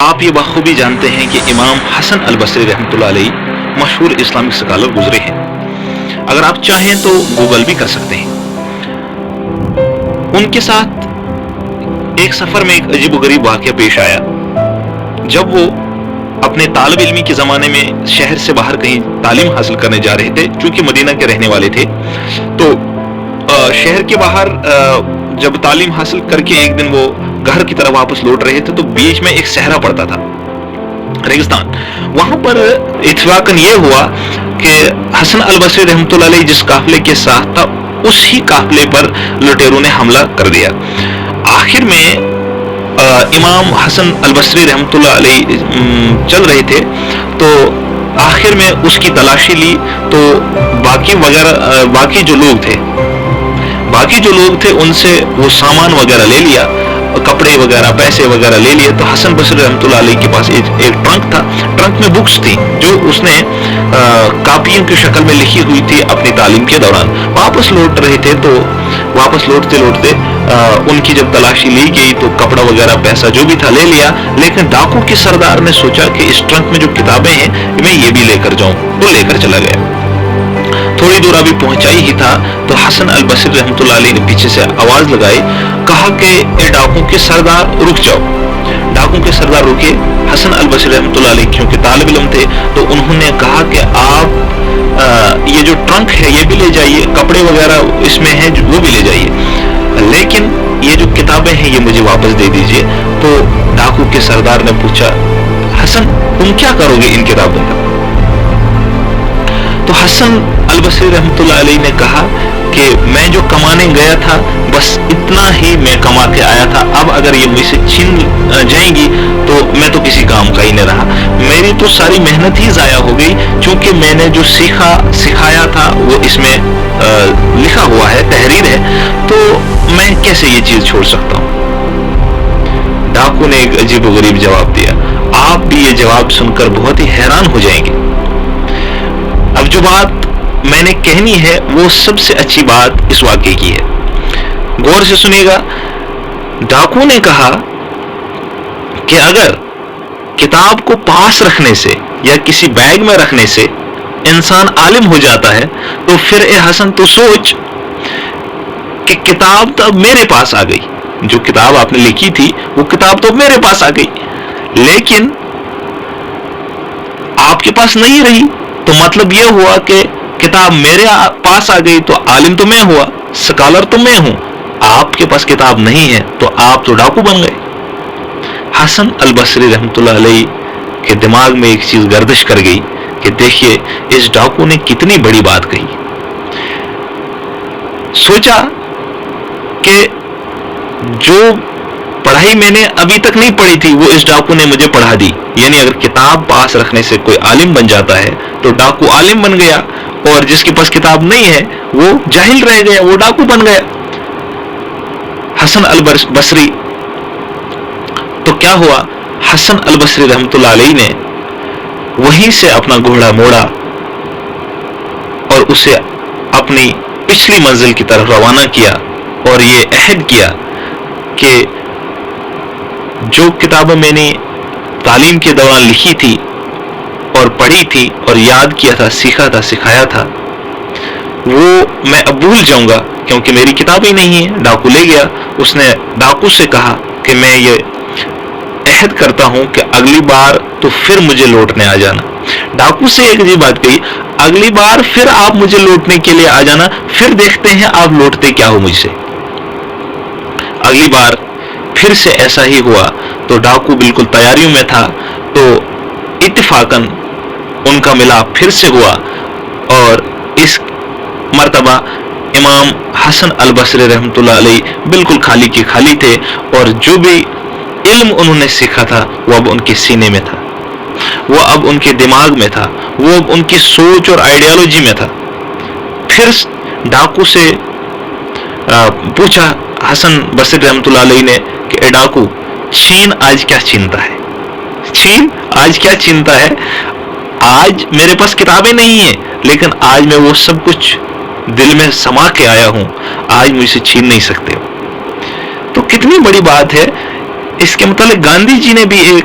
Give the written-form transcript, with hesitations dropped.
آپ یہ بخوبی جانتے ہیں کہ امام حسن البصری رحمۃ اللہ علیہ مشہور اسلامک اسکالر گزرے ہیں. اگر آپ چاہیں تو گوگل بھی کر سکتے ہیں. ان کے ساتھ ایک سفر میں ایک عجیب و غریب واقعہ پیش آیا. جب وہ اپنے طالب علمی کے زمانے میں شہر سے باہر کہیں تعلیم حاصل کرنے جا رہے تھے، چونکہ مدینہ کے رہنے والے تھے، تو شہر کے باہر جب تعلیم حاصل کر کے ایک دن وہ گھر کی طرف واپس لوٹ رہے تھے تو بیچ میں ایک صحرا پڑتا تھا، ریگستان. وہاں پر اتفاقاً یہ ہوا کہ حسن البصری رحمۃ اللہ علیہ جس قافلے کے ساتھ تھا اسی قافلے پر لٹیروں نے حملہ کر دیا. آخر میں امام حسن البصری رحمۃ اللہ علیہ چل رہے تھے تو آخر میں اس کی تلاشی لی تو باقی جو لوگ تھے ان سے وہ سامان وغیرہ لے لیا، کپڑے وغیرہ، پیسے وغیرہ لے لیے. تو حسن بصری رحمۃ اللہ علیہ کے پاس ایک ٹرنک تھا. ٹرنک میں بکس تھی جو اس نے کاپیوں کی شکل میں لکھی ہوئی تھی اپنی تعلیم کے دوران. واپس لوٹ رہے تھے تو واپس لوٹتے ان کی جب تلاشی لی گئی تو کپڑا وغیرہ پیسہ جو بھی تھا لے لیا، لیکن ڈاکو کے سردار نے سوچا کہ اس ٹرنک میں جو کتابیں ہیں میں یہ بھی لے کر جاؤں، تو لے کر چلا گیا. تھوڑی دور ابھی پہنچا ہی تھا تو حسن البصری رحمۃ اللہ علیہ نے پیچھے سے آواز لگائی، کہا کہ اے ڈاکو کے سردار رک جاؤ. ڈاکو کے سردار رکے. حسن البصری رحمۃ اللہ علیہ کیونکہ طالب علم تھے تو انہوں نے کہا کہ آپ یہ جو ٹرنک ہے یہ بھی لے جائیے، کپڑے وغیرہ اس میں ہیں وہ بھی لے جائیے، لیکن یہ جو کتابیں ہیں یہ مجھے واپس دے دیجیے. تو ڈاکو کے سردار نے پوچھا، حسن تم کیا کرو گے ان کتابوں کا؟ تو حسن البصری رحمۃ اللہ علیہ نے کہا کہ میں جو کمانے گیا تھا بس اتنا ہی میں کما کے آیا تھا. اب اگر یہ مجھ سے چھین جائیں گی تو میں تو کسی کام کا ہی نہیں رہا. میری تو ساری محنت ہی ضائع ہو گئی، چونکہ میں نے جو سکھایا تھا وہ اس میں لکھا ہوا ہے، تحریر ہے، تو میں کیسے یہ چیز چھوڑ سکتا ہوں؟ ڈاکو نے ایک عجیب و غریب جواب دیا. آپ بھی یہ جواب سن کر بہت ہی حیران ہو جائیں گے. اب جو بات میں نے کہنی ہے وہ سب سے اچھی بات اس واقعے کی ہے، غور سے سنیے گا. ڈاکو نے کہا کہ اگر کتاب کو پاس رکھنے سے یا کسی بیگ میں رکھنے سے انسان عالم ہو جاتا ہے تو پھر اے حسن تو سوچ کہ کتاب تو اب میرے پاس آ گئی، جو کتاب آپ نے لکھی تھی وہ کتاب تو میرے پاس آ گئی، لیکن آپ کے پاس نہیں رہی. تو مطلب یہ ہوا کہ کتاب میرے پاس آ گئی تو عالم تو میں ہوا، سکالر تو میں ہوں. آپ کے پاس کتاب نہیں ہے تو آپ تو ڈاکو بن گئے. حسن البصری رحمۃ اللہ علیہ کے دماغ میں ایک چیز گردش کر گئی کہ دیکھیے اس ڈاکو نے کتنی بڑی بات کہی. سوچا کہ جو پڑھائی میں نے ابھی تک نہیں پڑھی تھی وہ اس ڈاکو نے مجھے پڑھا دی. یعنی اگر کتاب پاس رکھنے سے کوئی عالم بن جاتا ہے تو ڈاکو عالم بن گیا، اور جس کے پاس کتاب نہیں ہے وہ جاہل رہ گیا، وہ ڈاکو بن گیا. حسن البصری تو کیا ہوا، حسن البصری رحمۃ اللہ علیہ نے وہیں سے اپنا گھوڑا موڑا اور اسے اپنی پچھلی منزل کی طرف روانہ کیا اور یہ عہد کیا کہ جو کتابیں میں نے تعلیم کے دوران لکھی تھی اور پڑھی تھی اور یاد کیا تھا، سیکھا تھا، سکھایا تھا، وہ میں اب بھول جاؤں گا کیونکہ میری کتاب ہی نہیں ہے. ڈاکو لے گیا. اس نے ڈاکو سے کہا کہ میں یہ عہد کرتا ہوں کہ اگلی بار تو پھر مجھے لوٹنے آ جانا. ڈاکو سے ایک عجیب بات کہی، اگلی بار پھر آپ مجھے لوٹنے کے لیے آ جانا، پھر دیکھتے ہیں آپ لوٹتے کیا ہو مجھ سے. اگلی بار پھر سے ایسا ہی ہوا تو ڈاکو بالکل تیاریوں میں تھا، تو اتفاقاً ان کا ملاپ پھر سے ہوا اور اس مرتبہ امام حسن البصری رحمۃ اللہ علیہ بالکل خالی کے خالی تھے، اور جو بھی علم انہوں نے سیکھا تھا وہ اب ان کے سینے میں تھا، وہ اب ان کے دماغ میں تھا، وہ اب ان کی سوچ اور آئیڈیالوجی میں تھا. پھر ڈاکو سے پوچھا حسن بصری رحمۃ اللہ علیہ نے کہ اے ڈاکو، چین آج کیا چینتا ہے؟ چین آج کیا چینتا ہے؟ آج میرے پاس کتابیں نہیں ہیں لیکن آج میں وہ سب کچھ دل میں سما کے آیا ہوں، آج مجھ سے چھین نہیں سکتے. تو کتنی بڑی بات ہے. اس کے متعلق گاندھی جی نے بھی ایک